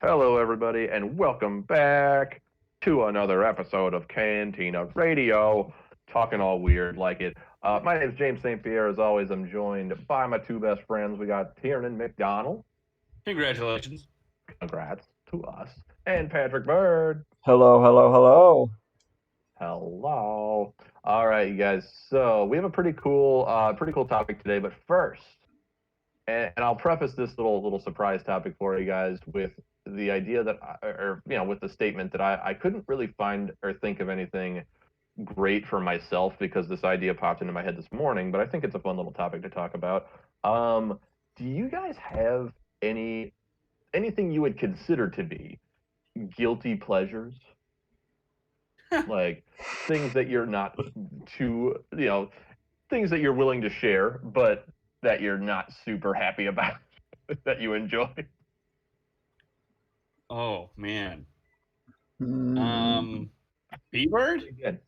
Hello, everybody, and welcome back to another episode of Cantina Radio, talking all weird like it. My name is James St. Pierre. As always, I'm joined by my two best friends. We got Tiernan McDonald. Congratulations. Congrats to us. And Patrick Bird. Hello, hello, hello. Hello. All right, you guys. So we have a pretty cool topic today. But first, and I'll preface this little surprise topic for you guys with the idea that, with the statement that I couldn't really find or think of anything great for myself because this idea popped into my head this morning. But I think it's a fun little topic to talk about. Do you guys have anything you would consider to be guilty pleasures? Like things that you're not too, things that you're willing to share, but that you're not super happy about, that you enjoy. Oh man. Mm. B-Bird? Again,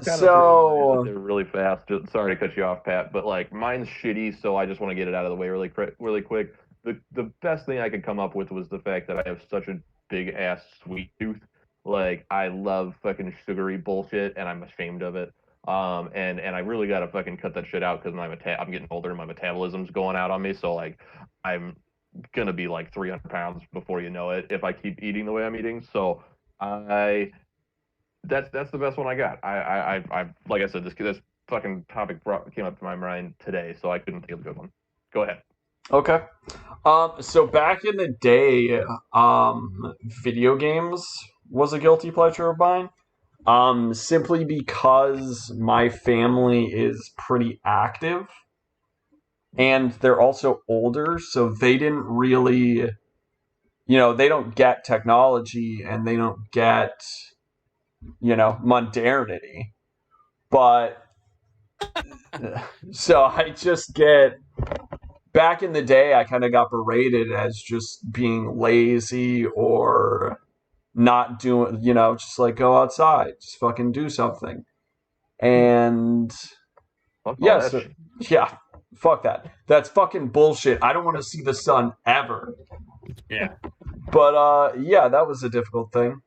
So they're really fast. Sorry to cut you off, Pat, but like mine's shitty, so I just want to get it out of the way really quick. The best thing I could come up with was the fact that I have such a big ass sweet tooth. Like I love fucking sugary bullshit, and I'm ashamed of it. And I really gotta fucking cut that shit out because I'm getting older and my metabolism's going out on me. So like I'm gonna be like 300 pounds before you know it if I keep eating the way I'm eating. So I that's the best one I got. I like I said, this fucking topic came up to my mind today, so I couldn't think of a good one. Go ahead. okay. So back in the day, video games was a guilty pleasure of mine. Simply because my family is pretty active and they're also older, so they didn't really, they don't get technology and they don't get, modernity. But so I just get back in the day I kind of got berated as just being lazy or not doing, just like go outside, just fucking do something. And Fuck all yeah, that so shit. yeah, fuck that. That's fucking bullshit. I don't want to see the sun ever. Yeah. But yeah, that was a difficult thing.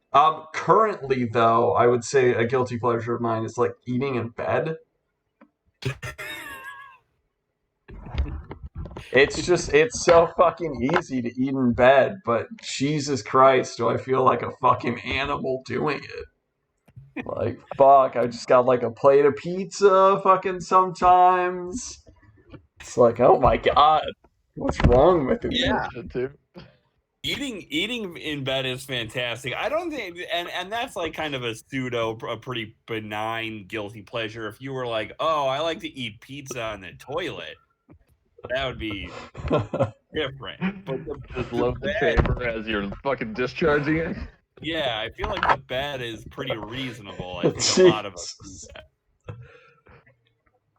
Currently though, I would say a guilty pleasure of mine is like eating in bed. It's so fucking easy to eat in bed, but Jesus Christ, do I feel like a fucking animal doing it. Like, fuck, I just got like a plate of pizza fucking sometimes. It's like, oh my god, what's wrong with me? Yeah. Shit too. Eating in bed is fantastic. I don't think and that's like kind of a pretty benign guilty pleasure. If you were like, oh, I like to eat pizza on the toilet, that would be different. But Just load the bed, chamber as you're fucking discharging it. yeah, I feel like the bed is pretty reasonable. I think a lot of us do Jesus. that.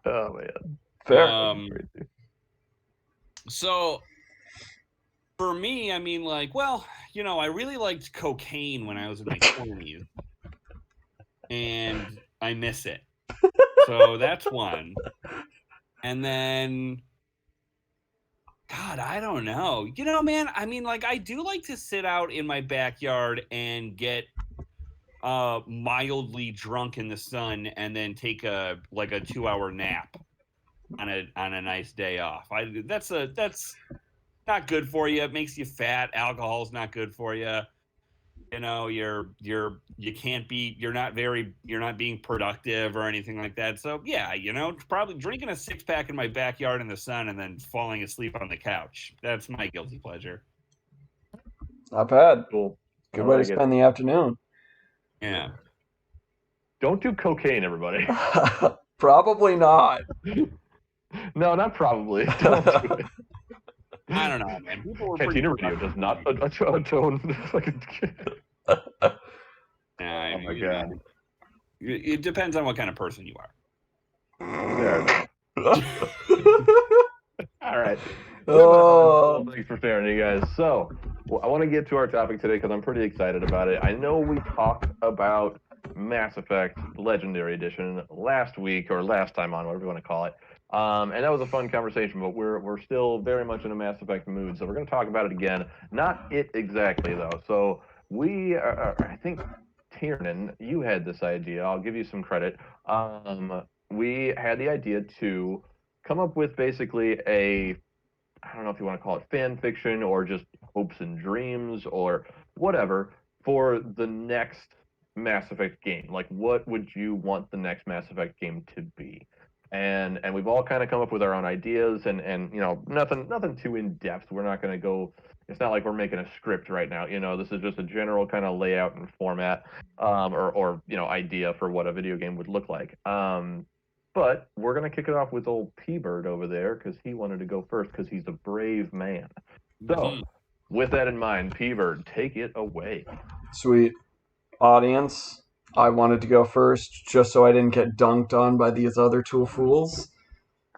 Oh man. Fair. Crazy. So for me, I mean, like, well, I really liked cocaine when I was in my 20s, and I miss it. So that's one. And then, God, I don't know. Man, I mean, like, I do like to sit out in my backyard and get mildly drunk in the sun and then take a 2-hour nap on a nice day off. That's not good for you. It makes you fat. Alcohol's not good for you. You're not being productive or anything like that. So yeah, probably drinking a 6-pack in my backyard in the sun and then falling asleep on the couch. That's my guilty pleasure. Not bad. Cool. Good I way to like it. spend the afternoon. Yeah. Don't do cocaine, everybody. Probably not. No, not probably. Don't do it. I don't know, man. People were Cantina Radio does not atone fucking. Yeah, Oh my god. It depends on what kind of person you are. There. All right. Oh. Thanks for sharing, you guys. So, I want to get to our topic today because I'm pretty excited about it. I know we talked about Mass Effect Legendary Edition last week or last time on, whatever you want to call it. And that was a fun conversation, but we're still very much in a Mass Effect mood, so we're going to talk about it again. Not it exactly though. So I think Tiernan, you had this idea. I'll give you some credit. We had the idea to come up with basically I don't know if you want to call it fan fiction or just hopes and dreams or whatever for the next Mass Effect game. Like, what would you want the next Mass Effect game to be? And we've all kind of come up with our own ideas and nothing too in depth. We're not going to go. It's not like we're making a script right now. This is just a general kind of layout and format, or idea for what a video game would look like. But we're going to kick it off with old P-Bird over there because he wanted to go first because he's a brave man. So, with that in mind, P-Bird, take it away. Sweet. Audience, I wanted to go first just so I didn't get dunked on by these other two fools.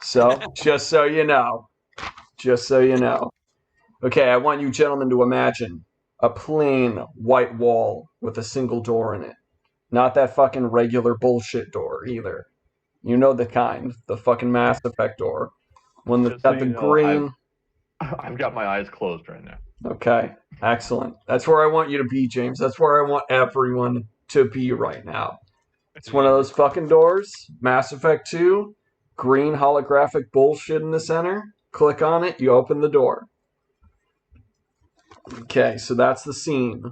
So, just so you know. Okay, I want you gentlemen to imagine a plain white wall with a single door in it. Not that fucking regular bullshit door either. You know the kind, the fucking Mass Effect door. One that's got the green. I've got my eyes closed right now. Okay, excellent. That's where I want you to be, James. That's where I want everyone to be right now. It's one of those fucking doors. Mass Effect 2, green holographic bullshit in the center. Click on it, you open the door. Okay, so that's the scene.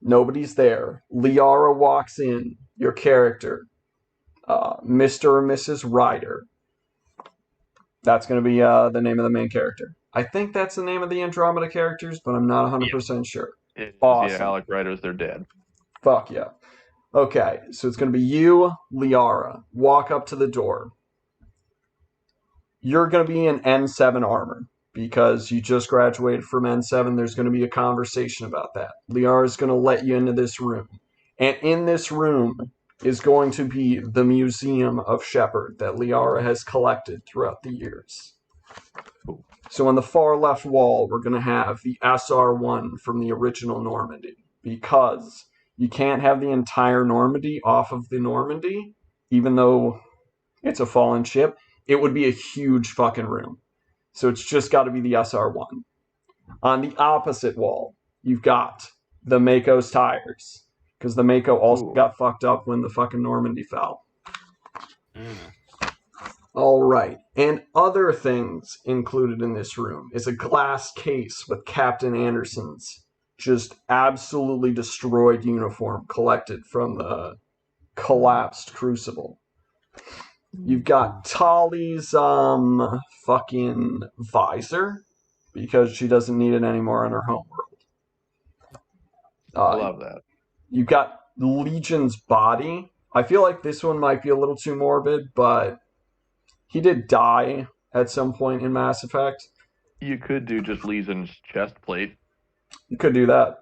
Nobody's there. Liara walks in, your character. Mr. or Mrs. Ryder. That's going to be the name of the main character. I think that's the name of the Andromeda characters, but I'm not 100% sure. Awesome. Yeah, Alec Ryder's their dad. Fuck yeah. Okay, so it's going to be you, Liara. Walk up to the door. You're going to be in N7 armor because you just graduated from N7. There's going to be a conversation about that. Liara's going to let you into this room. And in this room is going to be the Museum of Shepard that Liara has collected throughout the years. So on the far left wall, we're going to have the SR-1 from the original Normandy, because you can't have the entire Normandy off of the Normandy, even though it's a fallen ship. It would be a huge fucking room. So it's just got to be the SR-1. On the opposite wall, you've got the Mako's tires, because the Mako also got fucked up when the fucking Normandy fell. All right. And other things included in this room is a glass case with Captain Anderson's just absolutely destroyed uniform collected from the collapsed Crucible. You've got Tali's fucking visor, because she doesn't need it anymore on her homeworld. I love that. You've got Legion's body. I feel like this one might be a little too morbid, but he did die at some point in Mass Effect. You could do just Legion's chest plate. You could do that.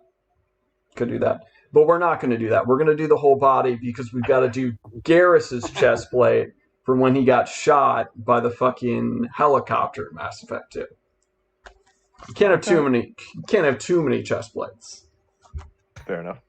But we're not going to do that. We're going to do the whole body because we've got to do Garrus's chest plate from when he got shot by the fucking helicopter in Mass Effect 2. You can't have too many chest plates. Fair enough.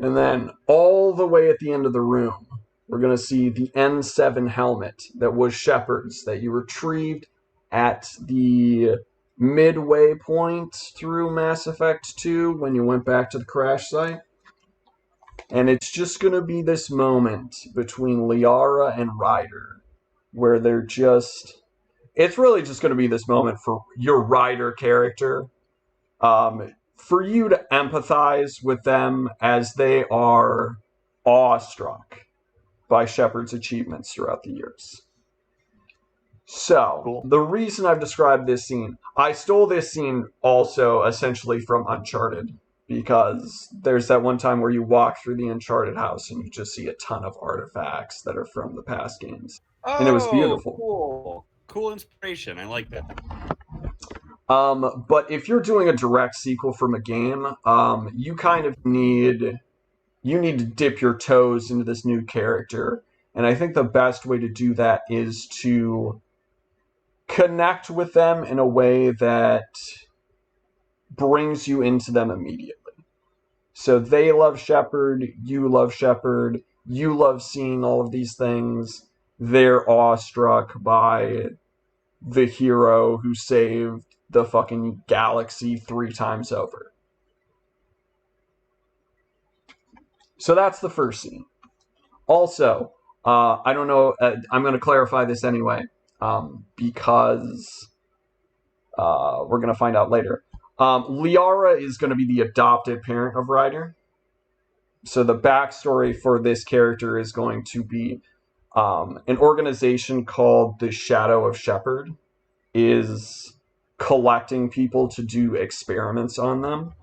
And then all the way at the end of the room, we're going to see the N7 helmet that was Shepard's, that you retrieved at the midway point through Mass Effect 2 when you went back to the crash site. And it's just going to be this moment between Liara and Ryder where they're just... It's really just going to be this moment for your Ryder character. For you to empathize with them as they are awestruck by Shepard's achievements throughout the years. So, cool. The reason I've described this scene, I stole this scene also essentially from Uncharted, because there's that one time where you walk through the Uncharted house and you just see a ton of artifacts that are from the past games. And it was beautiful. Cool inspiration. I like that. But if you're doing a direct sequel from a game, you kind of need to dip your toes into this new character. And I think the best way to do that is to connect with them in a way that brings you into them immediately. So they love Shepard, you love seeing all of these things. They're awestruck by the hero who saved the fucking galaxy 3 times over. So that's the first scene. Also, I don't know, I'm going to clarify this anyway, because we're going to find out later. Liara is going to be the adopted parent of Ryder. So the backstory for this character is going to be an organization called the Shadow of Shepard is collecting people to do experiments on them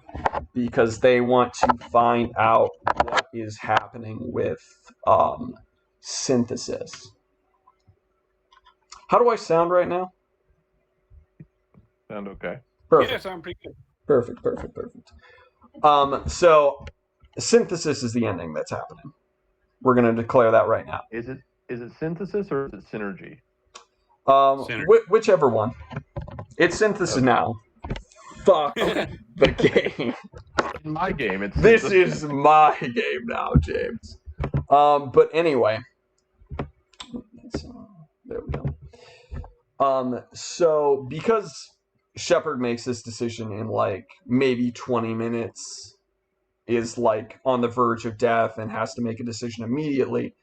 because they want to find out what is happening with synthesis. How do I sound right now? Sound okay? Perfect. Yeah, sound pretty good. Perfect. So synthesis is the ending that's happening. We're going to declare that right now. Is it synthesis or is it synergy? Whichever one. It's synthesis now. Fuck the game. In my game, it's This synthesis. is my game now, James. But anyway. There we go. So because Shepard makes this decision in like maybe 20 minutes, is like on the verge of death and has to make a decision immediately,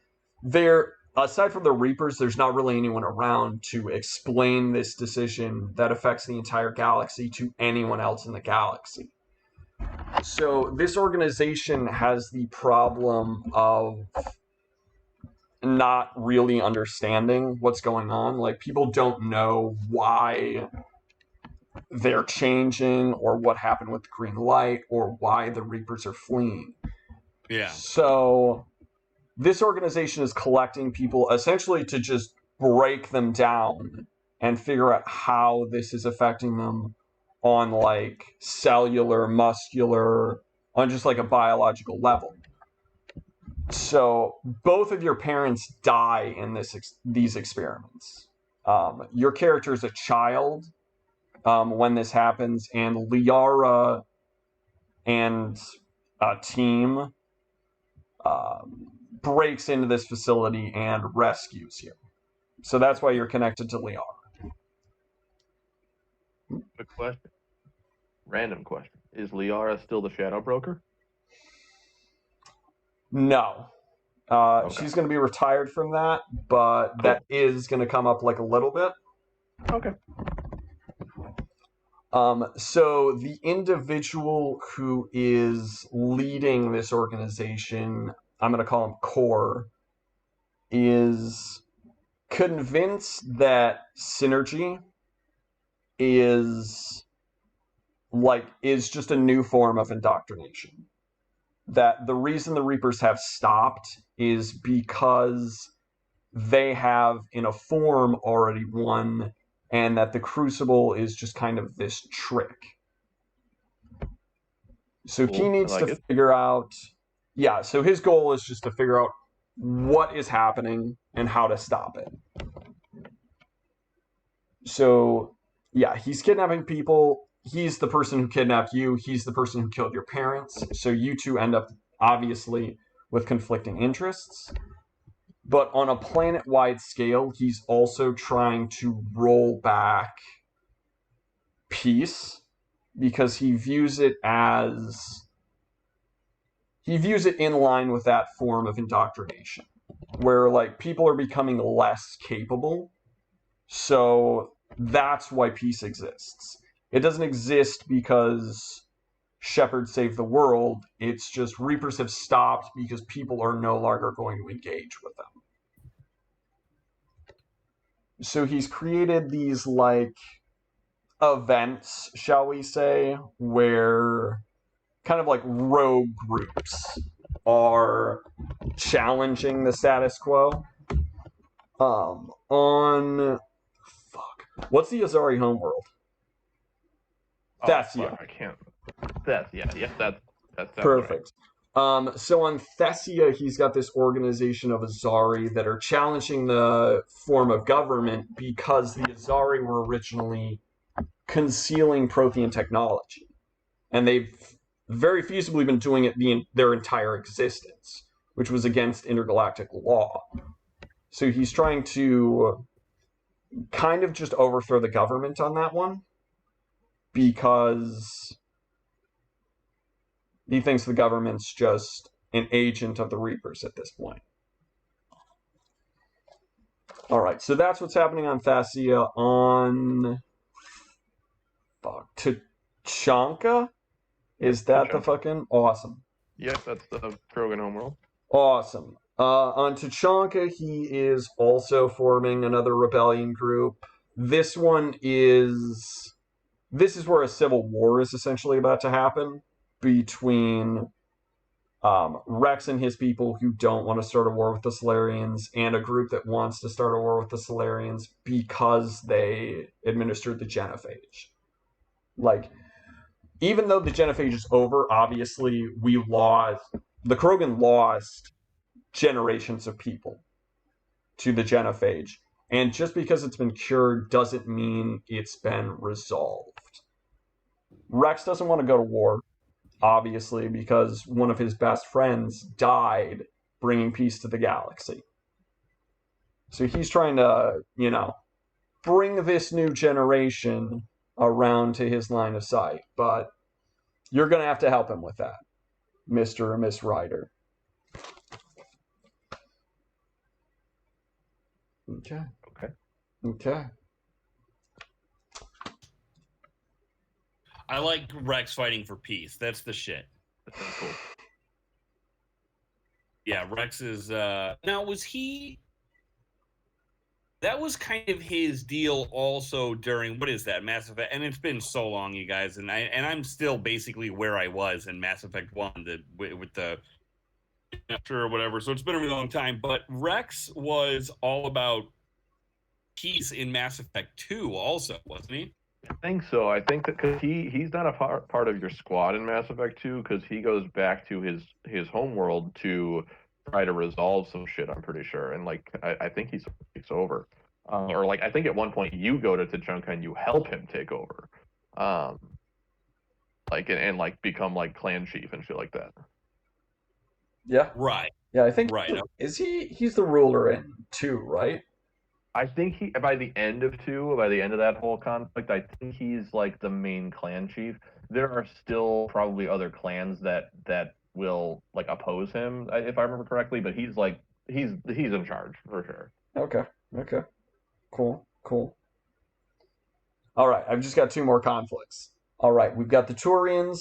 aside from the Reapers, there's not really anyone around to explain this decision that affects the entire galaxy to anyone else in the galaxy. So this organization has the problem of not really understanding what's going on. Like, people don't know why they're changing or what happened with the green light or why the Reapers are fleeing. Yeah. So this organization is collecting people essentially to just break them down and figure out how this is affecting them on like cellular, muscular, on just like a biological level. So both of your parents die in these experiments. Your character is a child when this happens, and Liara and a team breaks into this facility and rescues you. So that's why you're connected to Liara. Quick question. Random question. Is Liara still the Shadow Broker? No. Okay. She's going to be retired from that, but that is going to come up like a little bit. Okay. So the individual who is leading this organization, I'm going to call him Core, is convinced that synergy is just a new form of indoctrination. That the reason the Reapers have stopped is because they have in a form already won, and that the Crucible is just kind of this trick. So Cool. he needs I like to it. figure out, so his goal is just to figure out what is happening and how to stop it. So, he's kidnapping people. He's the person who kidnapped you. He's the person who killed your parents. So you two end up, obviously, with conflicting interests. But on a planet-wide scale, he's also trying to roll back peace because he views it in line with that form of indoctrination, where like people are becoming less capable. So that's why peace exists. It doesn't exist because Shepard saved the world. It's just Reapers have stopped because people are no longer going to engage with them. So he's created these like events, shall we say, where kind of like rogue groups are challenging the status quo. What's the Azari homeworld? Thessia. Fuck, I can't. That's Perfect. Right. So on Thessia, he's got this organization of Azari that are challenging the form of government because the Azari were originally concealing Prothean technology. And they've very feasibly been doing it their entire existence, which was against intergalactic law. So he's trying to kind of just overthrow the government on that one because he thinks the government's just an agent of the Reapers at this point. All right, so that's what's happening on Thassia. On Tuchanka? Is that the fucking awesome? Yep, that's the Krogan homeworld. Awesome. On Tuchanka, he is also forming another rebellion group. This is where a civil war is essentially about to happen between Rex and his people who don't want to start a war with the Solarians, and a group that wants to start a war with the Solarians because they administered the Genophage. Like, even though the Genophage is over, obviously the Krogan lost generations of people to the Genophage. And just because it's been cured doesn't mean it's been resolved. Rex doesn't want to go to war, obviously, because one of his best friends died bringing peace to the galaxy. So he's trying to, bring this new generation around to his line of sight. But you're going to have to help him with that, Mr. or Miss Ryder. Okay. I like Rex fighting for peace. That's the shit. That sounds cool. Yeah, Rex is now was he that was kind of his deal also during what is that, Mass Effect, and it's been so long, you guys, and I'm still basically where I was in Mass Effect 1 with the or whatever, so it's been a really long time, but Rex was all about peace in Mass Effect 2 also, wasn't he? I think so. I think that because he's not a part of your squad in Mass Effect 2 because he goes back to his homeworld to try to resolve some shit, I'm pretty sure. And like I think he takes over. Or like I think at one point you go to Tuchanka and you help him take over. Like and like become like clan chief and shit like that. Yeah. Right. Yeah, I think right. He's the ruler in 2, right? I think by the end of that whole conflict, I think he's like the main clan chief. There are still probably other clans that will like oppose him, if I remember correctly, but he's in charge for sure. Okay. Cool. All right, I've just got 2 more conflicts. All right, we've got the Turians.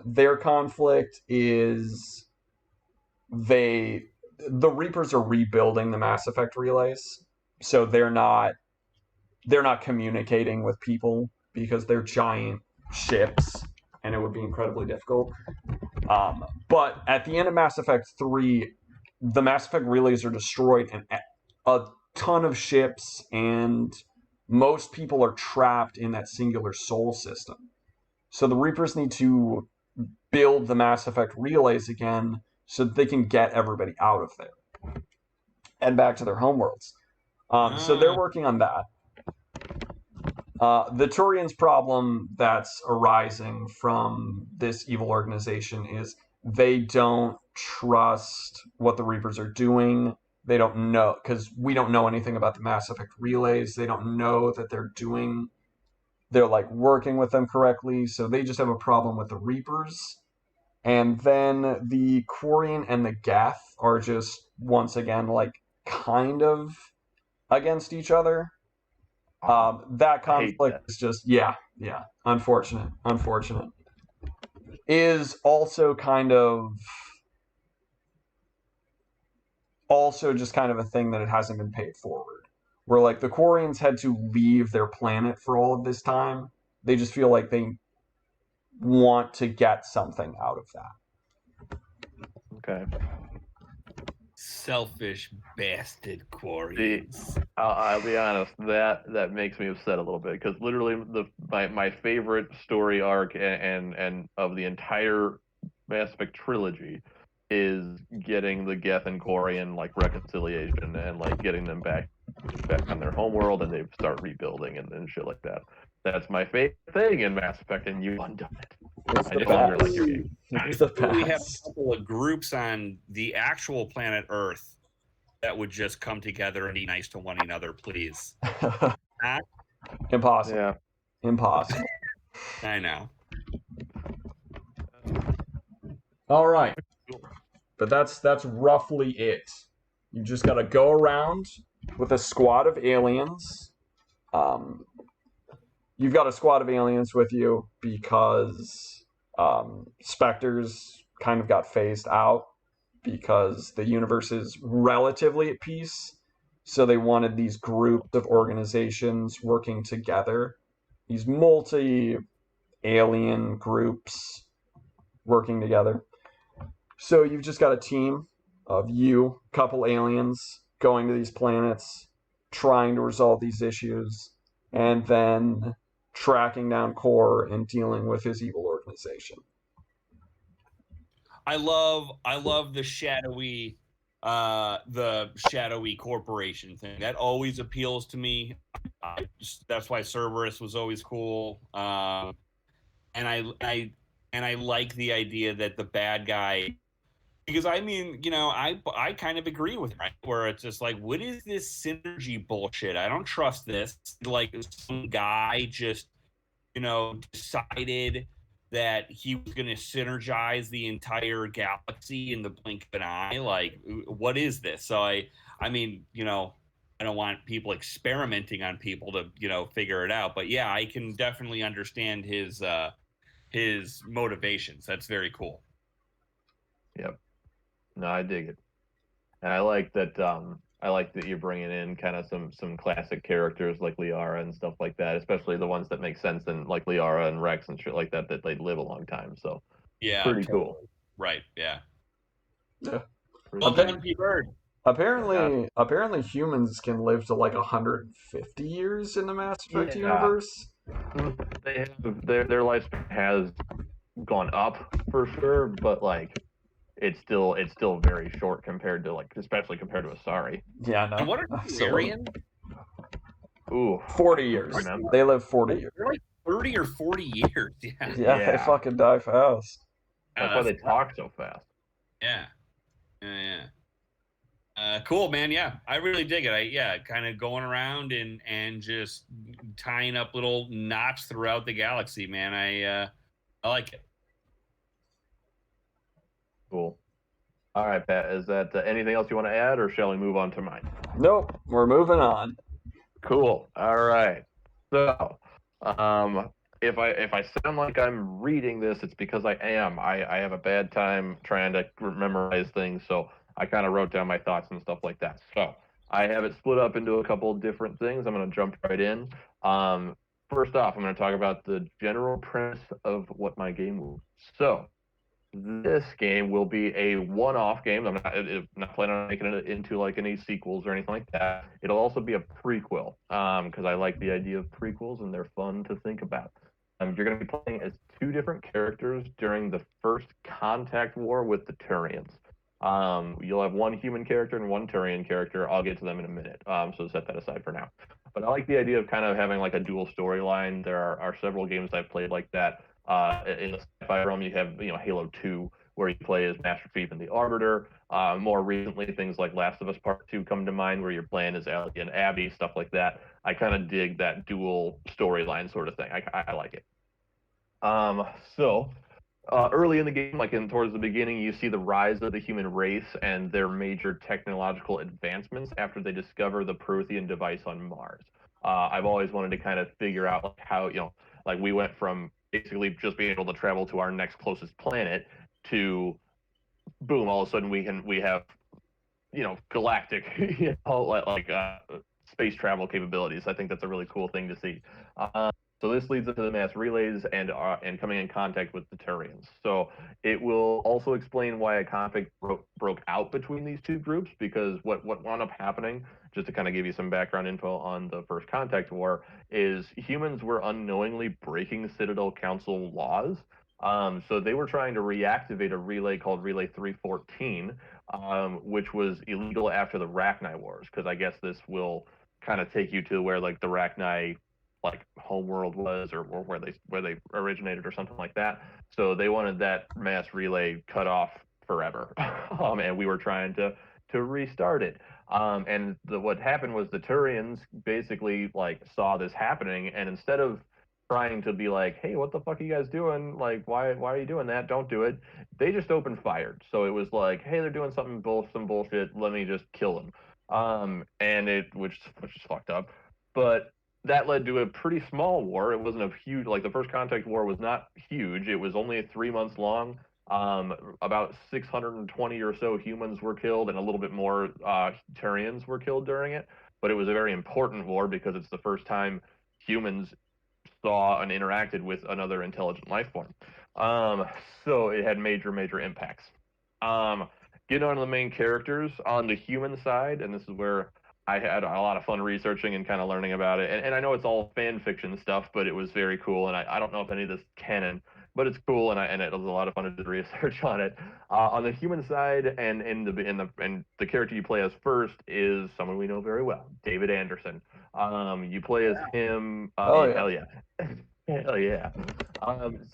Their conflict is the Reapers are rebuilding the Mass Effect relays. So they're not communicating with people because they're giant ships, and it would be incredibly difficult. But at the end of Mass Effect 3, the Mass Effect relays are destroyed, and a ton of ships and most people are trapped in that singular sol system. So the Reapers need to build the Mass Effect relays again so that they can get everybody out of there and back to their homeworlds. So they're working on that. The Turians' problem that's arising from this evil organization is they don't trust what the Reapers are doing. They don't know, because we don't know anything about the Mass Effect relays. They don't know that they're like working with them correctly, so they just have a problem with the Reapers. And then the Quarian and the Geth are just, once again, like, kind of against each other. That conflict is just, unfortunate. Is also just kind of a thing that it hasn't been paid forward. Where, like, the Quarians had to leave their planet for all of this time. They just feel like they want to get something out of that. Okay. Selfish bastard Quarians. I'll be honest, that makes me upset a little bit because literally my favorite story arc and of the entire Mass Effect trilogy is getting the Geth and Quarian like reconciliation and like getting them back on their homeworld and they start rebuilding and shit like that. That's my favorite thing in Mass Effect, and you've undone it. It's I just wonder, like, your game. It's the We have best. a couple of groups on the actual planet Earth that would just come together and be nice to one another, please. Huh? Impossible. Yeah. Impossible. I know. All right. But that's roughly it. You just got to go around with a squad of aliens. You've got a squad of aliens with you because specters kind of got phased out because the universe is relatively at peace. So they wanted these groups of organizations working together, these multi alien groups working together. So you've just got a team of you, couple aliens, going to these planets, trying to resolve these issues, and then tracking down Core and dealing with his evil organization. I love the shadowy corporation thing. That always appeals to me. That's why Cerberus was always cool. And I like the idea that the bad guy, because I mean, I kind of agree with right where it's just like, what is this synergy bullshit? I don't trust this. Like some guy just decided that he was going to synergize the entire galaxy in the blink of an eye. Like, what is this? So I mean, I don't want people experimenting on people to figure it out. But yeah, I can definitely understand his motivations. That's very cool. Yep. No, I dig it, and I like that. I like that you're bringing in kind of some classic characters like Liara and stuff like that, especially the ones that make sense, and like Liara and Rex and shit like that they live a long time. So Yeah, pretty totally. cool. Right? Yeah. Yeah. Well done, P-Bird. Apparently humans can live to like 150 years in the Mass Effect universe. They have their lifespan has gone up for sure, but like it's still very short compared to especially compared to Asari. Yeah, no. And what are Salarian? Ooh, 40 years. They live 40 years. They're like 30 or 40 years. Yeah. Yeah, they fucking die fast. That's why they talk so fast. Yeah. Cool, man. Yeah, I really dig it. Kind of going around and just tying up little knots throughout the galaxy, man. I like it. Cool. All right, Pat. Is that anything else you want to add, or shall we move on to mine? Nope, we're moving on. Cool. All right. So, if I sound like I'm reading this, it's because I am. I have a bad time trying to memorize things, so I kind of wrote down my thoughts and stuff like that. So I have it split up into a couple of different things. I'm going to jump right in. First off, I'm going to talk about the general premise of what my game will. So this game will be a one-off game. I'm not planning on making it into like any sequels or anything like that. It'll also be a prequel because I like the idea of prequels and they're fun to think about. You're going to be playing as two different characters during the first contact war with the Turians. You'll have one human character and one Turian character. I'll get to them in a minute. So set that aside for now. But I like the idea of kind of having like a dual storyline. There are several games I've played like that. In the sci-fi realm, you have Halo 2, where you play as Master Chief and the Arbiter. More recently, things like Last of Us Part 2 come to mind, where you're playing as Ellie and Abby, stuff like that. I kind of dig that dual storyline sort of thing. I like it. Early in the game, towards the beginning, you see the rise of the human race and their major technological advancements after they discover the Prothean device on Mars. I've always wanted to kind of figure out how, we went from basically just being able to travel to our next closest planet to, boom, all of a sudden we have, galactic, space travel capabilities. I think that's a really cool thing to see. So this leads into the mass relays and coming in contact with the Turians. So it will also explain why a conflict broke out between these two groups, because what wound up happening, just to kind of give you some background info on the first contact war, is humans were unknowingly breaking Citadel Council laws. So they were trying to reactivate a relay called Relay 314, which was illegal after the Rachni Wars, because I guess this will kind of take you to where the Rachni homeworld was, or where they originated or something like that. So they wanted that mass relay cut off forever. And we were trying to to restart it. And what happened was the Turians basically like saw this happening, and instead of trying to be like, hey, what the fuck are you guys doing? Like, why are you doing that? Don't do it. They just opened fired. So it was like, hey, they're doing some bullshit. Let me just kill them. And which is fucked up. But that led to a pretty small war. It wasn't a huge, like the First Contact War was not huge. It was only 3 months long. About 620 or so humans were killed, and a little bit more Turians were killed during it. But it was a very important war because it's the first time humans saw and interacted with another intelligent life form. So it had major impacts. Getting on to the main characters on the human side, and this is where I had a lot of fun researching and kind of learning about it. And I know it's all fan fiction stuff, but it was very cool. And I don't know if any of this is canon, but it's cool, and it was a lot of fun to do research on it. On the human side, and the character you play as first is someone we know very well, David Anderson. You play as him. Oh, yeah. Hell yeah. Hell yeah.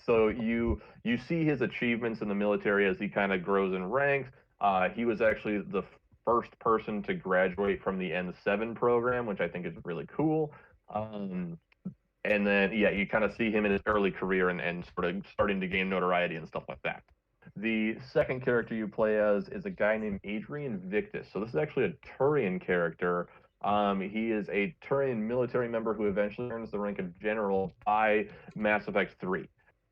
So you see his achievements in the military as he kind of grows in ranks. He was actually the first person to graduate from the N7 program, which I think is really cool. And then, yeah, you kind of see him in his early career and sort of starting to gain notoriety and stuff like that. The second character you play as is a guy named Adrian Victus. So this is actually a Turian character. He is a Turian military member who eventually earns the rank of general by Mass Effect 3.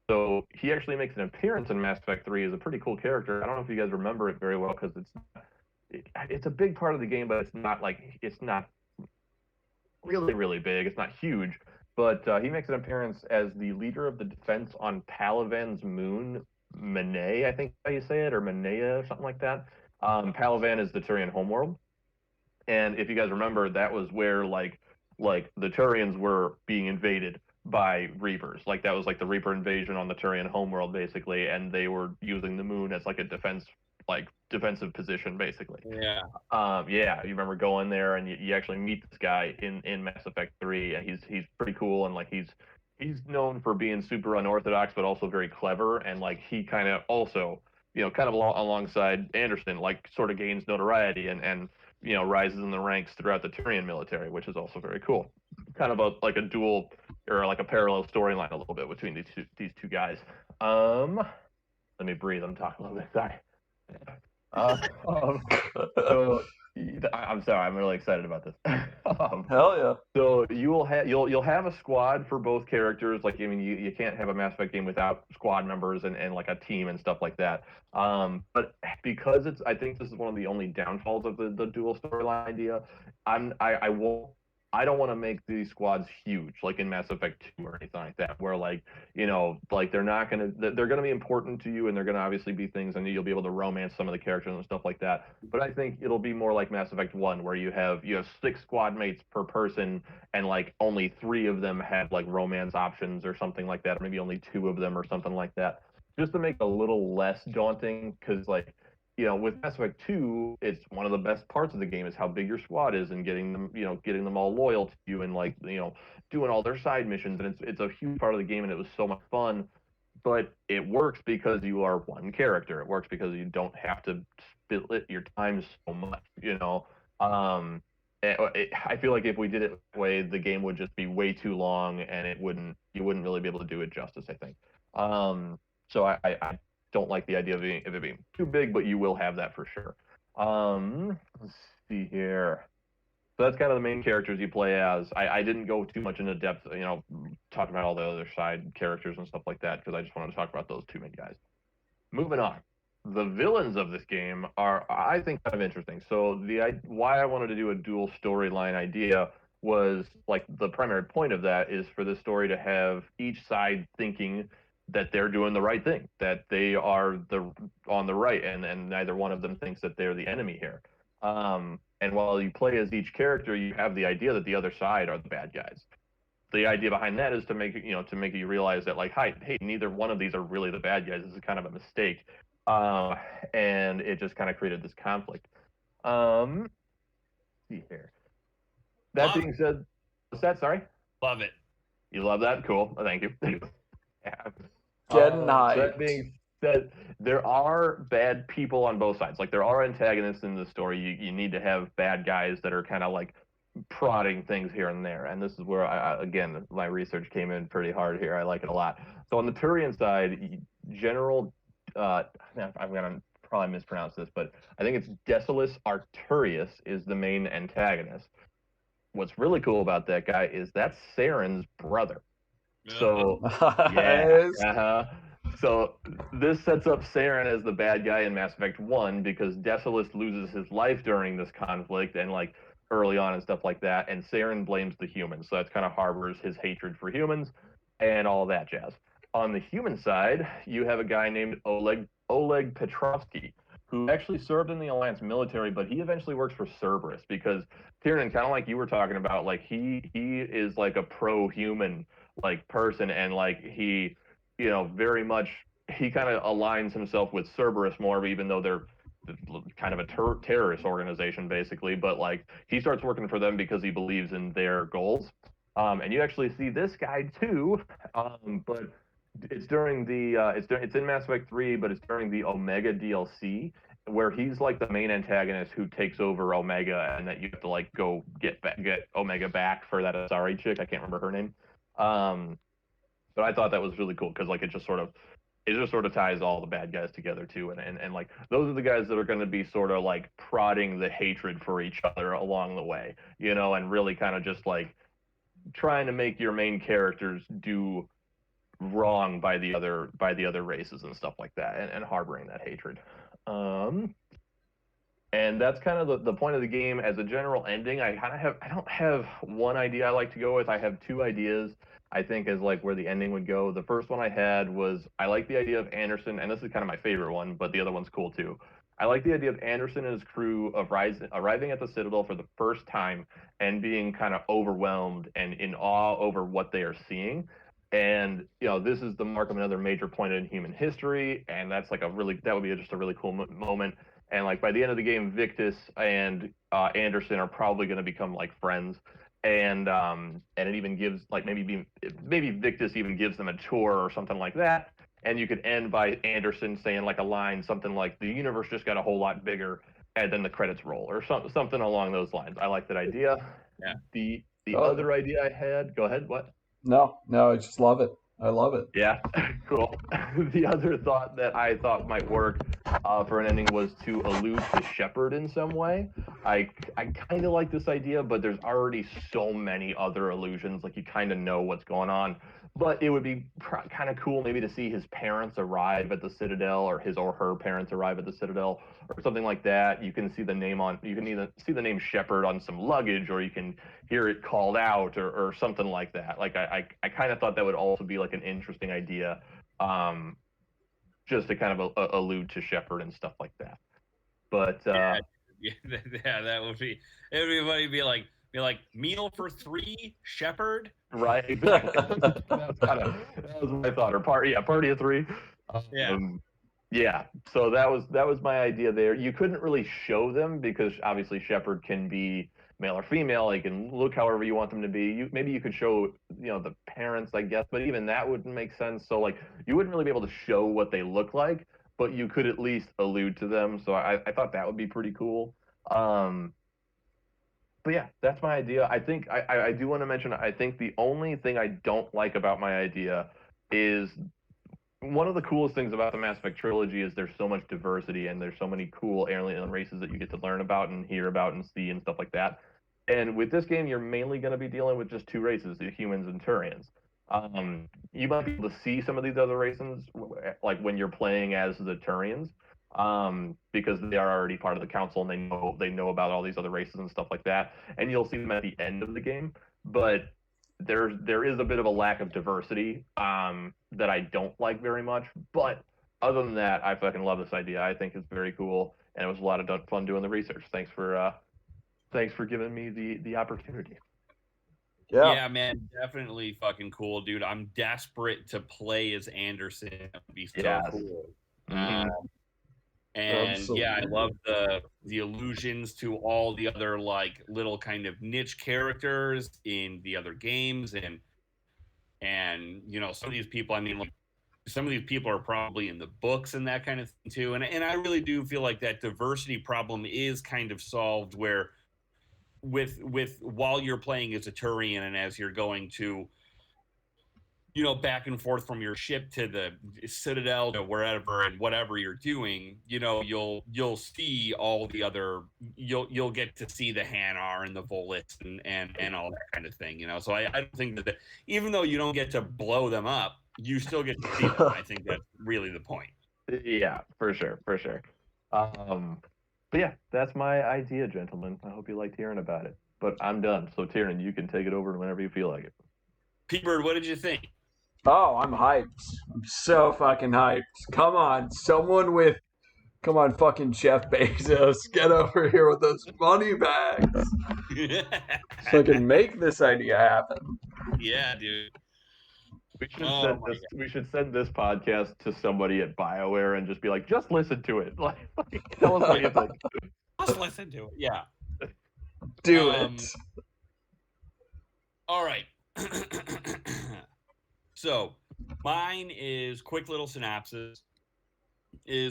So he actually makes an appearance in Mass Effect 3 as a pretty cool character. I don't know if you guys remember it very well because it's a big part of the game, but it's not really big. It's not huge, but he makes an appearance as the leader of the defense on Palaven's moon, Menai, I think how you say it, or Menea, or something like that. Palaven is the Turian homeworld, and if you guys remember, that was where like the Turians were being invaded by Reapers. Like that was like the Reaper invasion on the Turian homeworld, basically, and they were using the moon as like a defensive position, basically. Yeah. Yeah, you remember going there and you actually meet this guy in Mass Effect 3, and he's pretty cool, and like he's known for being super unorthodox but also very clever, and like he kind of also, kind of alongside Anderson, like sort of gains notoriety and rises in the ranks throughout the Turian military, which is also very cool. Kind of like a dual or like a parallel storyline a little bit between these two guys. Let me breathe. I'm talking a little bit. Sorry. So I'm sorry. I'm really excited about this. Hell yeah. So you'll have a squad for both characters. Like, I mean, you can't have a Mass Effect game without squad members and like a team and stuff like that. But because I think this is one of the only downfalls of the dual storyline idea. I don't want to make these squads huge, like in Mass Effect 2 or anything like that, where like they're gonna be important to you, and they're gonna obviously be things, and you'll be able to romance some of the characters and stuff like that. But I think it'll be more like Mass Effect 1, where you have 6 squad mates per person, and like only 3 of them have like romance options or something like that, or maybe only 2 of them or something like that, just to make it a little less daunting, because like with Mass Effect 2, it's one of the best parts of the game is how big your squad is and getting them all loyal to you and like, doing all their side missions. And it's a huge part of the game, and it was so much fun. But it works because you are one character. It works because you don't have to split your time so much, I feel like if we did it that way, the game would just be way too long, and you wouldn't really be able to do it justice, I think. So I don't like the idea of it being too big, but you will have that for sure. Let's see here. So that's kind of the main characters you play as. I didn't go too much into depth, talking about all the other side characters and stuff like that, because I just wanted to talk about those 2 main guys. Moving on. The villains of this game are, I think, kind of interesting. So why I wanted to do a dual storyline idea was like the primary point of that is for the story to have each side thinking that they're doing the right thing, that they are on the right, and neither one of them thinks that they're the enemy here. And while you play as each character, you have the idea that the other side are the bad guys. The idea behind that is to make you realize that like, hey, neither one of these are really the bad guys. This is kind of a mistake, and it just kind of created this conflict. Let's see here. That being said, what's that? Sorry. Love it. You love that? Cool. Thank you. Yeah. Getting hyped. That being that there are bad people on both sides. Like there are antagonists in the story. You need to have bad guys that are kind of like prodding things here and there. And this is where again my research came in pretty hard here. I like it a lot. So on the Turian side, General I'm gonna probably mispronounce this, but I think it's Decius Arturius is the main antagonist. What's really cool about that guy is that's Saren's brother. So yeah, Nice. so this sets up Saren as the bad guy in Mass Effect 1 because Decius loses his life during this conflict and like early on and stuff like that, and Saren blames the humans. So that's kind of harbors his hatred for humans and all that jazz. On the human side, you have a guy named Oleg Petrovsky, who actually served in the Alliance military, but he eventually works for Cerberus because Tiernan, kind of like you were talking about, like he is like a pro-human like person, and like he, very much he kind of aligns himself with Cerberus more, even though they're kind of a terrorist organization basically. But like he starts working for them because he believes in their goals. And you actually see this guy too, but it's during the it's in Mass Effect 3, but it's during the Omega DLC where he's like the main antagonist who takes over Omega, and that you have to like go get Omega back for that Asari chick. I can't remember her name. But I thought that was really cool because like it just sort of ties all the bad guys together too, and like those are the guys that are going to be sort of like prodding the hatred for each other along the way, and really kind of just like trying to make your main characters do wrong by the other races and stuff like that, and harboring that hatred. And that's kind of the point of the game. As a general ending, I don't have one idea I like to go with. I have two ideas I think is like where the ending would go. The first one I had was I like the idea of Anderson, and this is kind of my favorite one, but the other one's cool too. I like the idea of Anderson and his crew of arriving at the Citadel for the first time and being kind of overwhelmed and in awe over what they are seeing. And this is the mark of another major point in human history, and that would be just a really cool moment. And like by the end of the game, Victus and Anderson are probably going to become like friends, and it even gives like maybe Victus even gives them a tour or something like that. And you could end by Anderson saying like a line, something like "the universe just got a whole lot bigger," and then the credits roll, or something along those lines. I like that idea. Yeah. The other idea I had, go ahead. What? No, I just love it. I love it. Yeah, cool. The other thought that I thought might work for an ending was to allude to Shepard in some way. I kind of like this idea, but there's already so many other allusions. Like you kind of know what's going on. But it would be kind of cool maybe to see his parents arrive at the Citadel, or his or her parents arrive at the Citadel, or something like that. You can see the name you can either see the name Shepard on some luggage, or you can hear it called out, or something like that. Like I kind of thought that would also be like an interesting idea, just to kind of allude to Shepard and stuff like that. But yeah, that would be. Everybody be like meal for 3, Shepard. Right, exactly. that was my thought. Or party of 3. Yeah. Yeah, so that was my idea there. You couldn't really show them because obviously Shepard can be male or female. He can look however you want them to be. Maybe you could show the parents, I guess, but even that wouldn't make sense. So like you wouldn't really be able to show what they look like, but you could at least allude to them. So I thought that would be pretty cool. But yeah, that's my idea. I think I do want to mention, I think the only thing I don't like about my idea is one of the coolest things about the Mass Effect trilogy is there's so much diversity, and there's so many cool alien races that you get to learn about and hear about and see and stuff like that. And with this game, you're mainly going to be dealing with just two races, the humans and Turians. You might be able to see some of these other races, like when you're playing as the Turians, because they are already part of the council and they know about all these other races and stuff like that. And you'll see them at the end of the game, but there is a bit of a lack of diversity that I don't like very much. But other than that, I fucking love this idea. I think it's very cool, and it was a lot of fun doing the research. Thanks for giving me the opportunity. Yeah, man, definitely fucking cool, dude. I'm desperate to play as Anderson. It would be so cool. Mm-hmm. And absolutely. Yeah, I love the allusions to all the other like little kind of niche characters in the other games, and some of these people, I mean, like some of these people are probably in the books and that kind of thing too. And I really do feel like that diversity problem is kind of solved where with while you're playing as a Turian and as you're going to, you know, back and forth from your ship to the Citadel to wherever and whatever you're doing, you know, you'll see all the other, you'll get to see the Hanar and the Volits and all that kind of thing, you know. So I don't think that even though you don't get to blow them up, you still get to see them. I think that's really the point. Yeah, for sure, for sure. But yeah, that's my idea, gentlemen. I hope you liked hearing about it. But I'm done. So Tiernan, you can take it over whenever you feel like it. P-Bird, what did you think? Oh, I'm hyped. I'm so fucking hyped. Come on, come on, fucking Jeff Bezos, get over here with those money bags. Fucking make this idea happen. Yeah, dude. We should send this podcast to somebody at BioWare and just be like, just listen to it. Like tell us what you think. Just listen to it. Yeah. Do it. All right. So mine is quick little synopsis.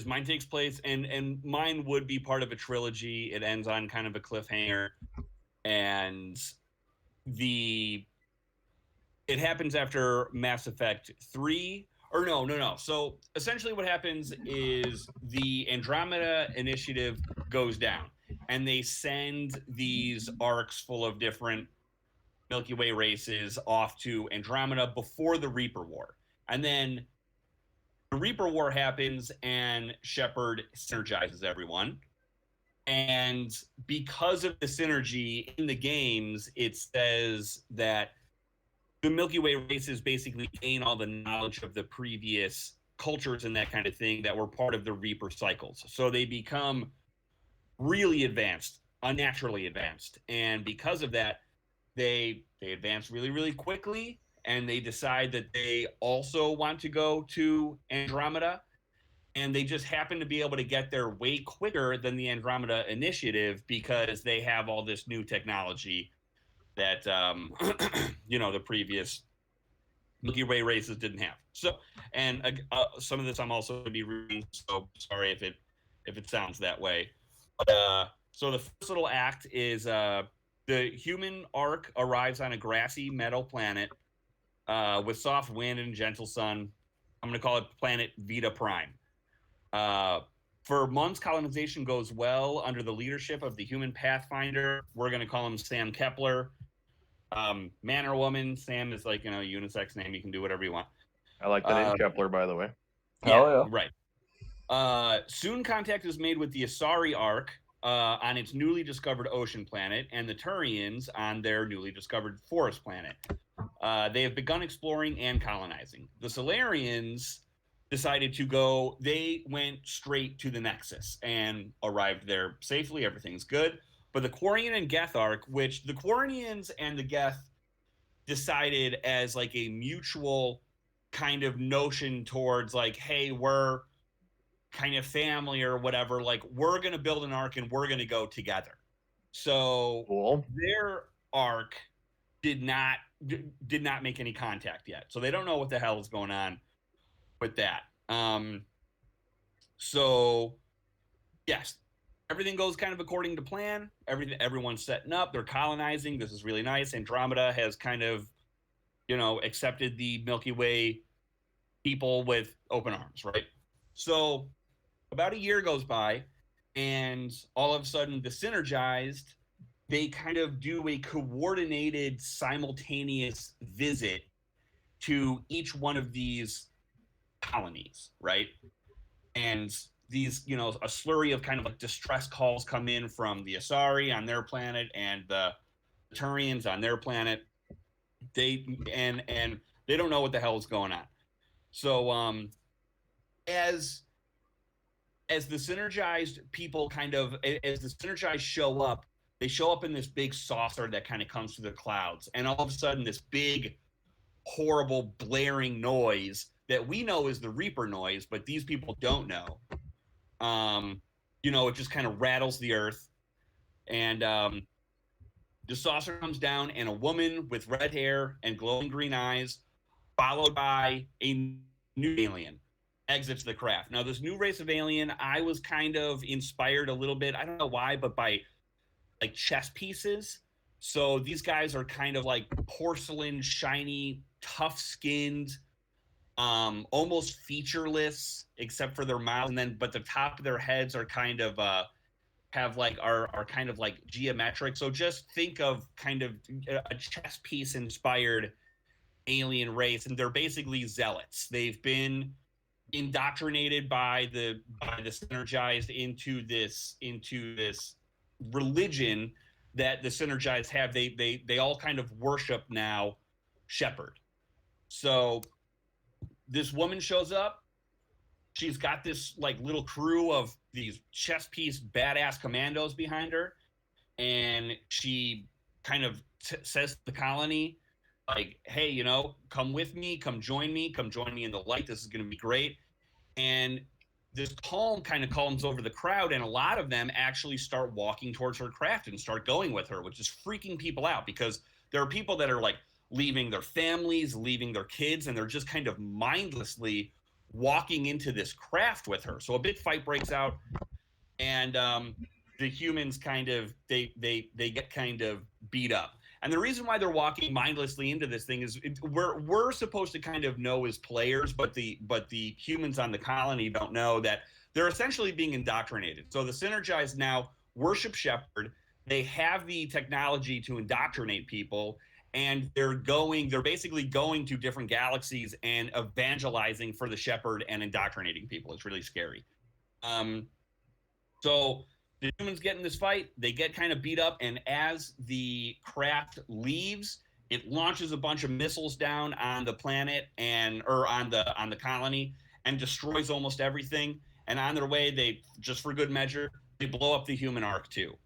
Mine takes place and mine would be part of a trilogy. It ends on kind of a cliffhanger, and it happens after Mass Effect 3. Or no. So essentially what happens is the Andromeda Initiative goes down, and they send these arcs full of different Milky Way races off to Andromeda before the Reaper War. And then the Reaper War happens, and Shepard synergizes everyone. And because of the synergy in the games, it says that the Milky Way races basically gain all the knowledge of the previous cultures and that kind of thing that were part of the Reaper cycles. So they become really advanced, unnaturally advanced. And because of that, they advance really, really quickly, and they decide that they also want to go to Andromeda. And they just happen to be able to get there way quicker than the Andromeda Initiative because they have all this new technology that you know, the previous Milky Way races didn't have. So, and some of this I'm also going to be reading, so sorry if it sounds that way. But so the first little act is the human arc arrives on a grassy meadow planet with soft wind and gentle sun. I'm going to call it planet Vita Prime. For months, colonization goes well under the leadership of the human Pathfinder. We're going to call him Sam Kepler. Man or woman, Sam is like, you know, unisex name. You can do whatever you want. I like the name Kepler, by the way. Hell yeah. Right. Soon contact is made with the Asari Ark on its newly discovered ocean planet, and the Turians on their newly discovered forest planet. They have begun exploring and colonizing. The Solarians decided to go, they went straight to the Nexus and arrived there safely. Everything's good. But the Quarian and Geth arc, which the Quarians and the Geth decided as like a mutual kind of notion towards like, hey, we're kind of family or whatever, like we're going to build an arc and we're going to go together. So cool. Their arc did not make any contact yet. So they don't know what the hell is going on with that. So yes, everything goes kind of according to plan. Everyone's setting up. They're colonizing. This is really nice. Andromeda has kind of, you know, accepted the Milky Way people with open arms, right? So about a year goes by, and all of a sudden, the Synergized, they kind of do a coordinated, simultaneous visit to each one of these colonies, right? And these, you know, a slurry of kind of like distress calls come in from the Asari on their planet and the Turians on their planet. They don't know what the hell is going on. So as the Synergized people kind of, as the Synergized show up, they show up in this big saucer that kind of comes through the clouds, and all of a sudden this big horrible blaring noise that we know is the Reaper noise, but these people don't know. You know, it just kind of rattles the earth, and the saucer comes down, and a woman with red hair and glowing green eyes, followed by a new alien exits the craft. Now, this new race of alien, I was kind of inspired a little bit. I don't know why, but by like chess pieces. So these guys are kind of like porcelain, shiny, tough skinned, almost featureless except for their mouths, and then but the top of their heads are kind of have like are kind of like geometric. So just think of kind of a chess piece inspired alien race, and they're basically zealots. They've been indoctrinated by the synergized into this religion that the synergized have. They all kind of worship now Shepard. So this woman shows up. She's got this like little crew of these chess piece badass commandos behind her, and she kind of says to the colony, like, hey, you know, come with me, come join me in the light. This is going to be great. And this calm kind of calms over the crowd, and a lot of them actually start walking towards her craft and start going with her, which is freaking people out because there are people that are like leaving their families, leaving their kids, and they're just kind of mindlessly walking into this craft with her. So a big fight breaks out, and the humans kind of they get kind of beat up. And the reason why they're walking mindlessly into this thing is we're supposed to kind of know as players, but the humans on the colony don't know that they're essentially being indoctrinated. So the synergized now worship Shepard. They have the technology to indoctrinate people, and they're basically going to different galaxies and evangelizing for the Shepard and indoctrinating people. It's really scary. So the humans get in this fight, they get kind of beat up, and as the craft leaves, it launches a bunch of missiles down on the planet or on the colony and destroys almost everything. And on their way, they, just for good measure, they blow up the human ark too.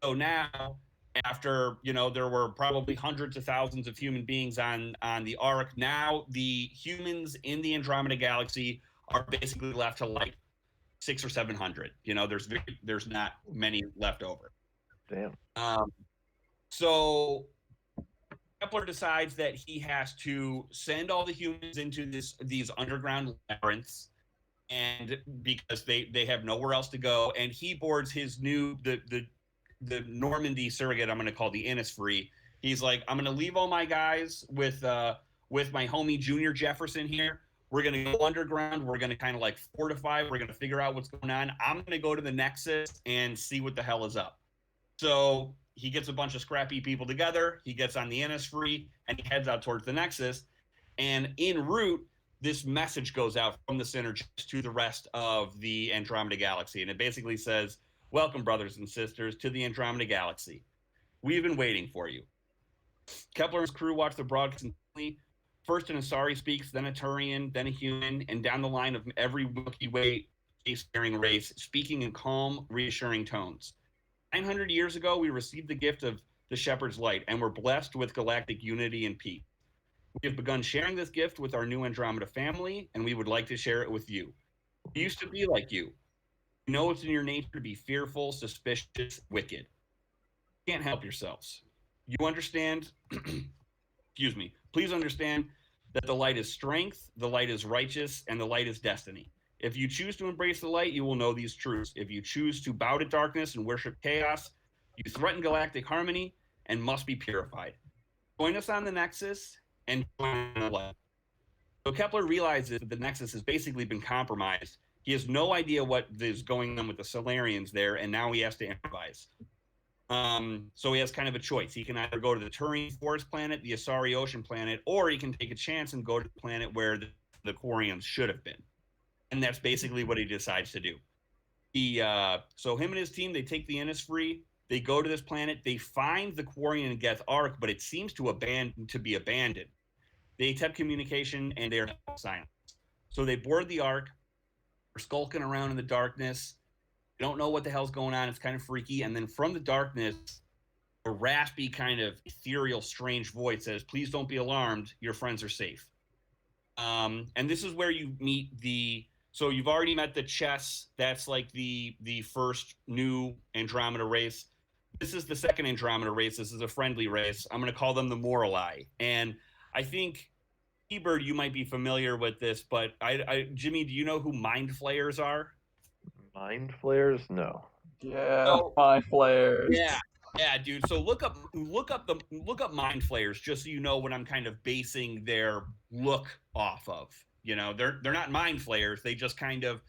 So now, after, you know, there were probably hundreds of thousands of human beings on the ark, now the humans in the Andromeda Galaxy are basically left to like 600 or 700. You know, there's not many left over. Damn. So Kepler decides that he has to send all the humans into these underground labyrinths, and because they have nowhere else to go, and he boards his new the Normandy surrogate, I'm going to call the Innisfree. He's like, I'm going to leave all my guys with my homie Junior Jefferson here. We're going to go underground. We're going to kind of like fortify. We're going to figure out what's going on. I'm going to go to the Nexus and see what the hell is up. So he gets a bunch of scrappy people together. He gets on the Innisfree and he heads out towards the Nexus. And en route, this message goes out from the Synergist to the rest of the Andromeda Galaxy. And it basically says, welcome, brothers and sisters, to the Andromeda Galaxy. We've been waiting for you. Kepler and his crew watch the broadcast intently. First an Asari speaks, then a Turian, then a human, and down the line of every Milky Way spacefaring race, speaking in calm, reassuring tones. 900 years ago, we received the gift of the Shepherd's Light, and were blessed with galactic unity and peace. We have begun sharing this gift with our new Andromeda family, and we would like to share it with you. We used to be like you. You know it's in your nature to be fearful, suspicious, wicked. You can't help yourselves. You understand? Excuse me. Please understand that the light is strength, the light is righteous, and the light is destiny. If you choose to embrace the light, you will know these truths. If you choose to bow to darkness and worship chaos, you threaten galactic harmony and must be purified. Join us on the Nexus and join the light. So Kepler realizes that the Nexus has basically been compromised. He has no idea what is going on with the Solarians there, and now he has to improvise. So he has kind of a choice. He can either go to the Turian forest planet, the Asari ocean planet, or he can take a chance and go to the planet where the Quarians should have been. And that's basically what he decides to do. So him and his team, they take the Innisfree, they go to this planet, they find the Quarian and Geth Ark, but it seems to be abandoned. They attempt communication and they're silent. So they board the Ark, they're skulking around in the darkness. They don't know what the hell's going on. It's kind of freaky. And then from the darkness, a raspy, kind of ethereal, strange voice says, please don't be alarmed. Your friends are safe. And this is where you meet so you've already met the chess. That's like the first new Andromeda race. This is the second Andromeda race. This is a friendly race. I'm going to call them the Morali. And I think T-Bird, you might be familiar with this, but Jimmy, do you know who Mind Flayers are? Mind flayers? No. Yeah, So- my flares. Yeah, dude. So look up Mind Flayers just so you know what I'm kind of basing their look off of. You know, they're not Mind Flayers. They just kind of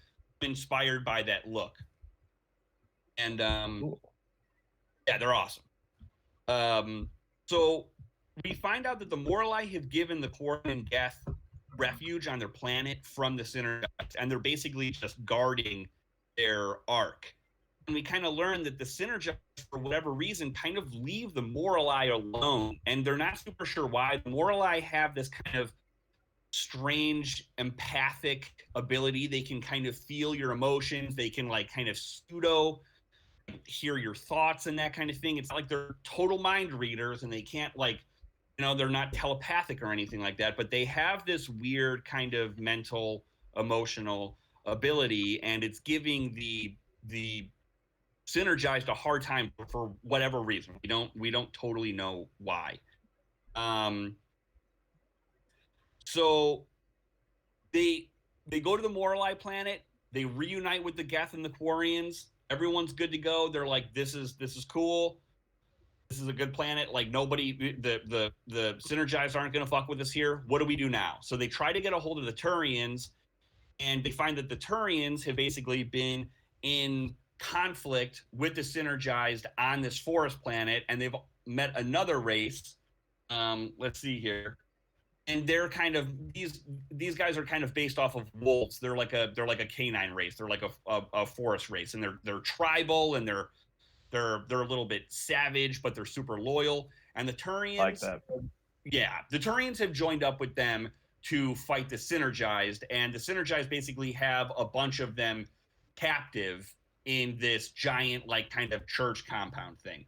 inspired by that look. And Cool. yeah, they're awesome. So we find out that the Morlai have given the Quarren and Geth refuge on their planet from the Synergites, and they're basically just guarding their ark. And we kind of learn that the Synergites, for whatever reason, kind of leave the Morlai alone, and they're not super sure why. The Morlai have this kind of strange empathic ability. They can kind of feel your emotions. They can like kind of pseudo hear your thoughts and that kind of thing. It's like they're total mind readers, and they can't like, you know, they're not telepathic or anything like that, but they have this weird kind of mental, emotional ability, and it's giving the Synergized a hard time for whatever reason. We don't totally know why. So they go to the Morlai planet. They reunite with the Geth and the Quarians. Everyone's good to go. They're like, this is cool. This is a good planet. Like nobody, the Synergized aren't going to fuck with us here. What do we do now? So they try to get a hold of the Turians, and they find that the Turians have basically been in conflict with the Synergized on this forest planet, and they've met another race. Let's see here. And they're kind of these guys are kind of based off of wolves. They're like a canine race. They're like a forest race, and they're tribal, and they're a little bit savage, but they're super loyal. And the Turians, Like that. yeah, the Turians have joined up with them to fight the Synergized, and the Synergized basically have a bunch of them captive in this giant like kind of church compound thing.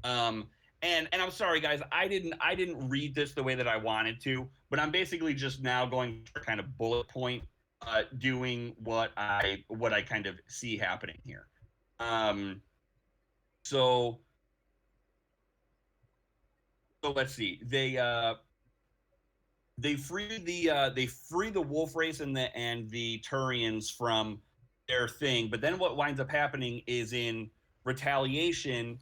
And I'm sorry guys, I didn't read this the way that I wanted to, but I'm basically just now going for kind of bullet point doing what I kind of see happening here. So let's see. They free the wolf race and the Turians from their thing, but then what winds up happening is in retaliation,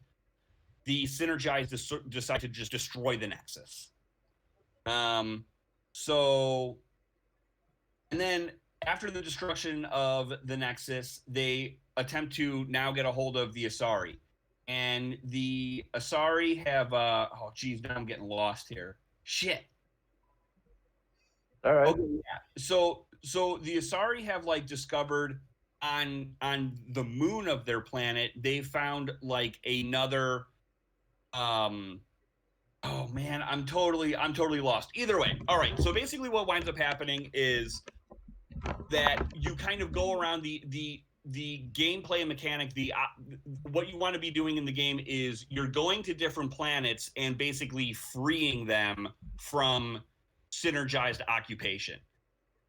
the Synergized decide to just destroy the Nexus. So, and then after the destruction of the Nexus, they attempt to now get a hold of the Asari. And the Asari have, oh geez, now I'm getting lost here. Shit. All right. Okay, yeah. So the Asari have like discovered on the moon of their planet, they found like another oh man, I'm totally lost. Either way. All right. So basically what winds up happening is that you kind of go around the gameplay mechanic. What you want to be doing in the game is you're going to different planets and basically freeing them from Synergized occupation.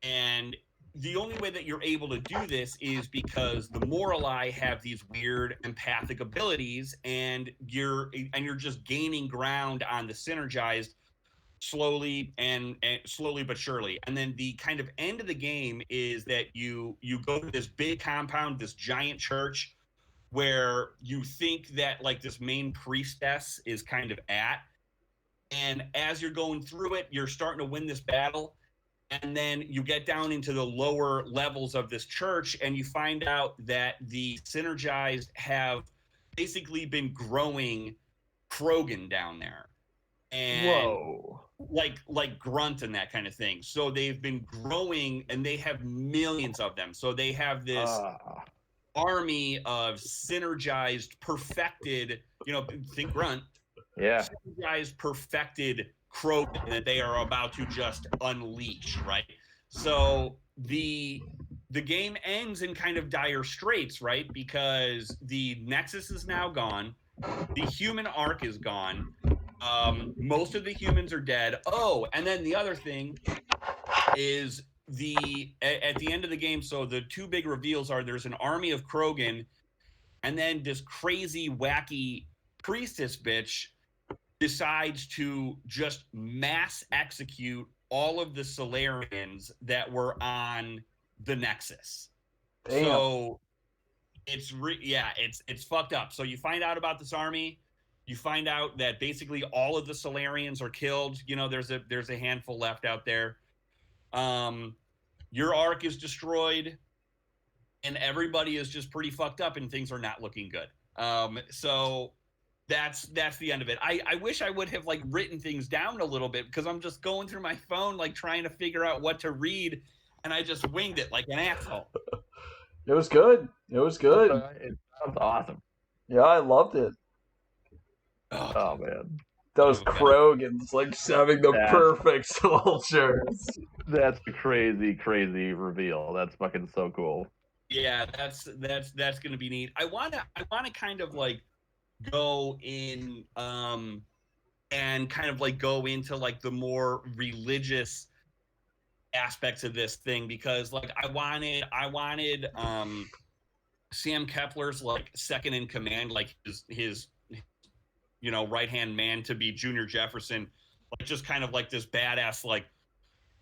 And the only way that you're able to do this is because the Morlai have these weird empathic abilities, and you're just gaining ground on the Synergized slowly and slowly but surely. And then the kind of end of the game is that you go to this big compound, this giant church, where you think that like this main priestess is kind of at. And as you're going through it, you're starting to win this battle. And then you get down into the lower levels of this church, and you find out that the Synergized have basically been growing Krogan down there. And Whoa. like grunt and that kind of thing. So they've been growing, and they have millions of them. So they have this army of Synergized, perfected, think grunt. Yeah. Synergized, perfected Krogan that they are about to just unleash, right? So the game ends in kind of dire straits, right? Because the Nexus is now gone, the human arc is gone, most of the humans are dead. Oh, and then the other thing is at the end of the game, so the two big reveals are there's an army of Krogan, and then this crazy, wacky priestess bitch decides to just mass execute all of the Solarians that were on the Nexus. Damn. So it's it's fucked up. So you find out about this army. You find out that basically all of the Solarians are killed. You know, there's a handful left out there. Your arc is destroyed, and everybody is just pretty fucked up, and things are not looking good. So that's the end of it. I wish I would have like written things down a little bit, because I'm just going through my phone like trying to figure out what to read, and I just winged it like an asshole. It was good. It was good. It sounds awesome. Yeah, I loved it. Oh man, Those Krogans like having the perfect soldiers. That's a crazy reveal. That's fucking so cool. Yeah, that's gonna be neat. I wanna kind of like go in and kind of like go into like the more religious aspects of this thing, because like I wanted Sam Kepler's like second in command, like his you know, right-hand man, to be Junior Jefferson, like just kind of like this badass, like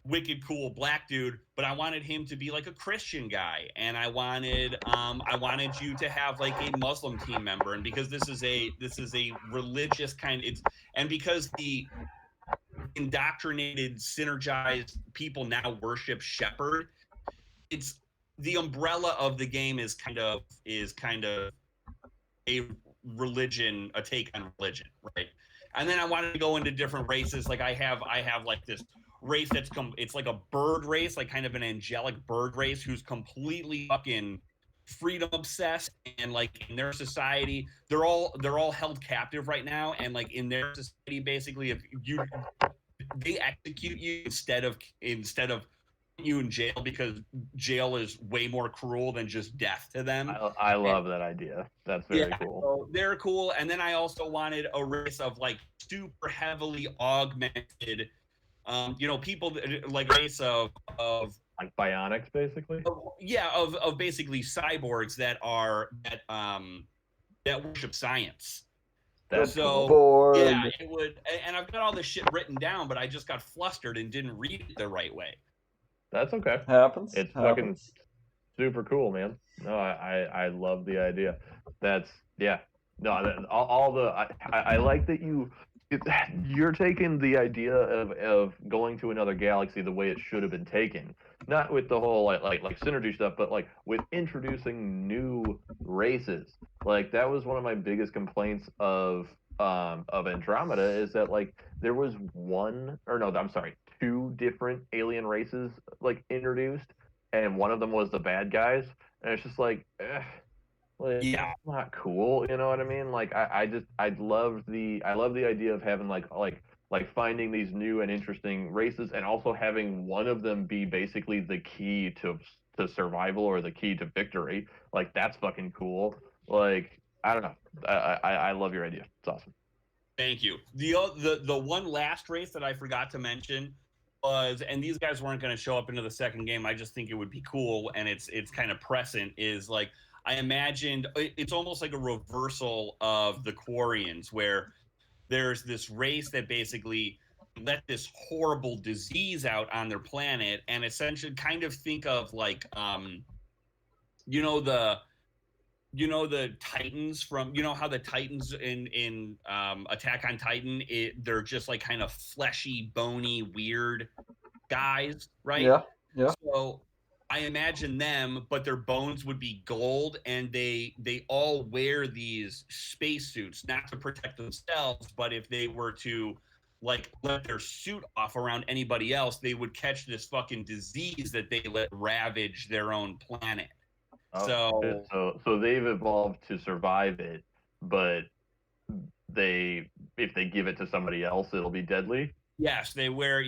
wicked cool black dude. But I wanted him to be like a Christian guy, and I wanted you to have like a Muslim team member, and because this is a religious kind, and because the indoctrinated, synergized people now worship Shepherd, it's the umbrella of the game is kind of a religion, a take on religion, right? And then I wanted to go into different races. Like I have like this race it's like a bird race, like kind of an angelic bird race, who's completely fucking freedom obsessed, and like in their society they're all held captive right now, and like in their society basically they execute you instead of you in jail, because jail is way more cruel than just death to them. I love that idea. That's very cool. So they're cool. And then I also wanted a race of like super heavily augmented, people like race of like bionics, basically. Of basically cyborgs that worship science. That's so cool. Yeah, it would. And I've got all this shit written down, but I just got flustered and didn't read it the right way. That's okay. Happens. It's fucking super cool, man. No, I love the idea. That's No, I like that you're taking the idea of going to another galaxy the way it should have been taken. Not with the whole like synergy stuff, but like with introducing new races. Like that was one of my biggest complaints of Andromeda, is that like there was two different alien races like introduced, and one of them was the bad guys, and it's just like, it's not cool, you know what I mean? Like I love the idea of having like finding these new and interesting races, and also having one of them be basically the key to survival, or the key to victory. Like that's fucking cool. Like I don't know, I love your idea. It's awesome. Thank you. The one last race that I forgot to mention was, and these guys weren't going to show up into the second game, I just think it would be cool, and it's kind of prescient, is like I imagined it's almost like a reversal of the Quarians, where there's this race that basically let this horrible disease out on their planet, and essentially kind of think of like the Titans from, how the Titans in Attack on Titan, they're just like kind of fleshy, bony, weird guys, right? Yeah. So I imagine them, but their bones would be gold, and they all wear these spacesuits, not to protect themselves, but if they were to like let their suit off around anybody else, they would catch this fucking disease that they let ravage their own planet. So they've evolved to survive it, but if they give it to somebody else, it'll be deadly. Yes, they wear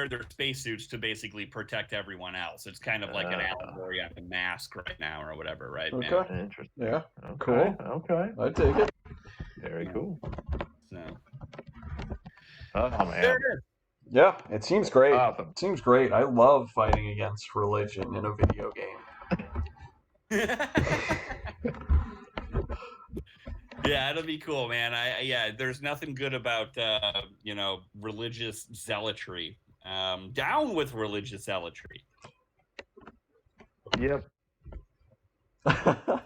their spacesuits to basically protect everyone else. It's kind of like an allegory on the mask right now, or whatever, right? Okay. Man? Interesting. Yeah. Okay. Cool. Okay. I take it. Very cool. So. Oh man. There it is. Yeah, it seems great. Awesome. It seems great. I love fighting against religion in a video game. Yeah, it'll be cool, man. There's nothing good about religious zealotry. Down with religious zealotry. Yep. Fucking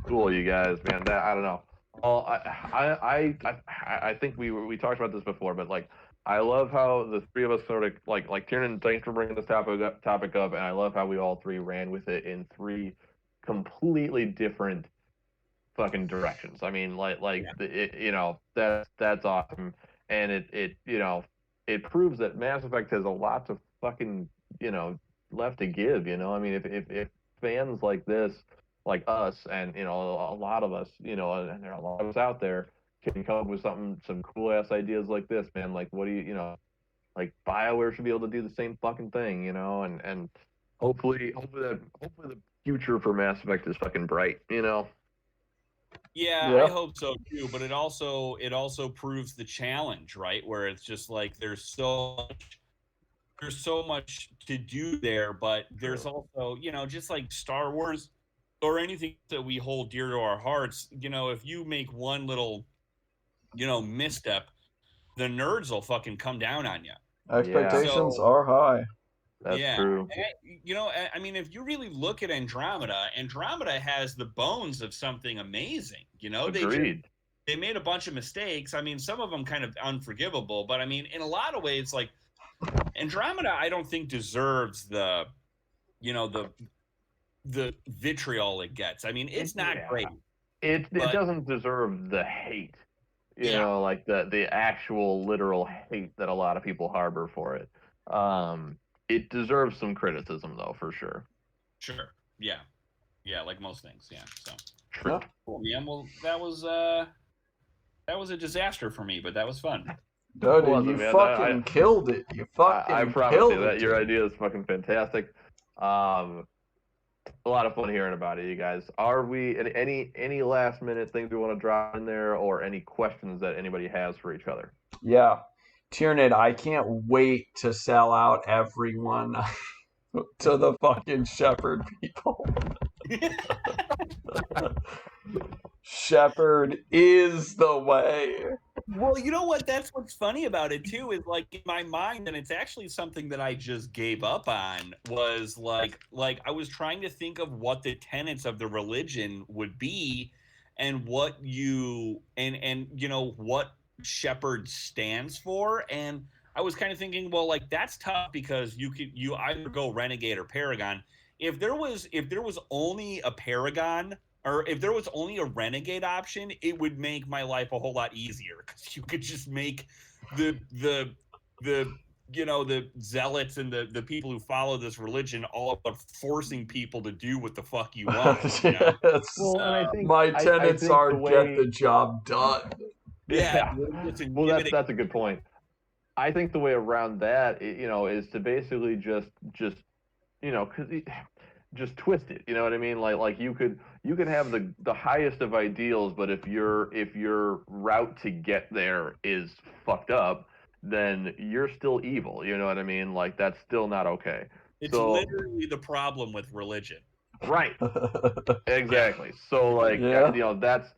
cool, you guys, man. That I don't know. Well, I think we talked about this before, but like I love how the three of us sort of like Tiernan, thanks for bringing this topic up, and I love how we all three ran with it in three completely different fucking directions. I mean, you know, that's awesome, and it you know it proves that Mass Effect has a lot of fucking you know left to give. You know, I mean, if fans like this, like us, and you know a lot of us, you know, and there are a lot of us out there can come up with some cool ass ideas like this, man. Like, what do you know? Like BioWare should be able to do the same fucking thing, you know, and hopefully the future for Mass Effect is fucking bright, you know. Yeah, Yeah. I hope so too. But it also proves the challenge, right? Where it's just like there's so much to do there, but there's also, you know, just like Star Wars or anything that we hold dear to our hearts, you know, if you make one little, you know, misstep, the nerds will fucking come down on you. Expectations So are high. That's yeah, true. you know, I mean, if you really look at Andromeda, Andromeda has the bones of something amazing. You know, Agreed. they made a bunch of mistakes. I mean, some of them kind of unforgivable, but I mean, in a lot of ways, like Andromeda, I don't think deserves the, you know, the vitriol it gets. I mean, it's not great. It but doesn't deserve the hate, you Yeah. know, like the actual literal hate that a lot of people harbor for it. It deserves some criticism though, for sure. Sure. Yeah. Yeah, like most things. Yeah. So True. Yeah. yeah, well, that was a disaster for me, but that was fun. Dude, Was you it, man? fucking killed it. You fucking I promise killed you it. that your dude. idea is fucking fantastic. A lot of fun hearing about it, you guys. Are we any last minute things we want to drop in there, or any questions that anybody has for each other? Yeah. Tiernan, I can't wait to sell out everyone to the fucking Shepherd people. Shepherd is the way. Well, you know what? That's what's funny about it too. Is like in my mind, and it's actually something that I just gave up on. Was like I was trying to think of what the tenets of the religion would be, and what and you know what Shepherd stands for, and I was kind of thinking, well, like that's tough because you either go Renegade or Paragon. If there was only a Paragon, or if there was only a Renegade option, it would make my life a whole lot easier because you could just make the you know the zealots and the people who follow this religion all about forcing people to do what the fuck you want. You know? Yes. Well, and I think My I tenets think are the way, get the job done. Yeah. Well, that's a good point. I think the way around that, you know, is to basically just you know, just twist it. You know what I mean? Like you could have the highest of ideals, but if your route to get there is fucked up, then you're still evil. You know what I mean? Like that's still not okay. It's So literally the problem with religion. right, exactly. So like Yeah. you know that's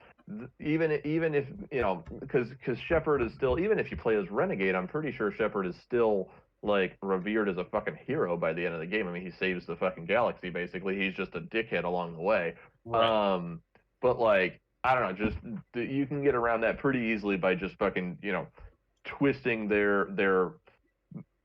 even if you know because Shepard is still, even if you play as Renegade, I'm pretty sure Shepard is still like revered as a fucking hero by the end of the game. I mean, he saves the fucking galaxy basically. He's just a dickhead along the way. Right. But like I don't know, just you can get around that pretty easily by just fucking you know twisting their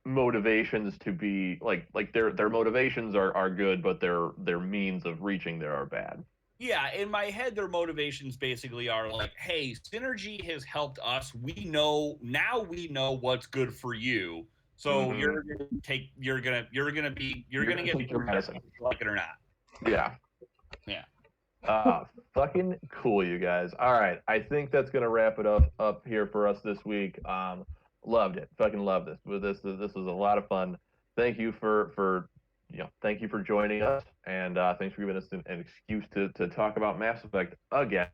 motivations to be like their motivations are good, but their means of reaching there are bad. Yeah, in my head, their motivations basically are like, "Hey, synergy has helped us. We know what's good for you. So Mhm. you're gonna take, you're gonna get take your medicine, like it or not." yeah. Yeah. Fucking cool, you guys. All right, I think that's gonna wrap it up here for us this week. Loved it, fucking loved this. This was a lot of fun. Thank you for you know, thank you for joining us, and thanks for giving us an excuse to talk about Mass Effect again.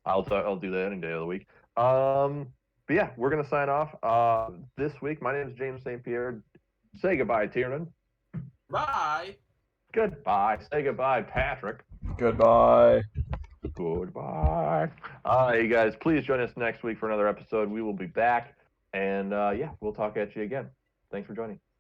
I'll do that any day of the week. But yeah, we're gonna sign off. This week, my name is James St. Pierre. Say goodbye, Tiernan. Bye. Goodbye. Say goodbye, Patrick. Goodbye. Goodbye. You guys, please join us next week for another episode. We will be back, and yeah, we'll talk at you again. Thanks for joining.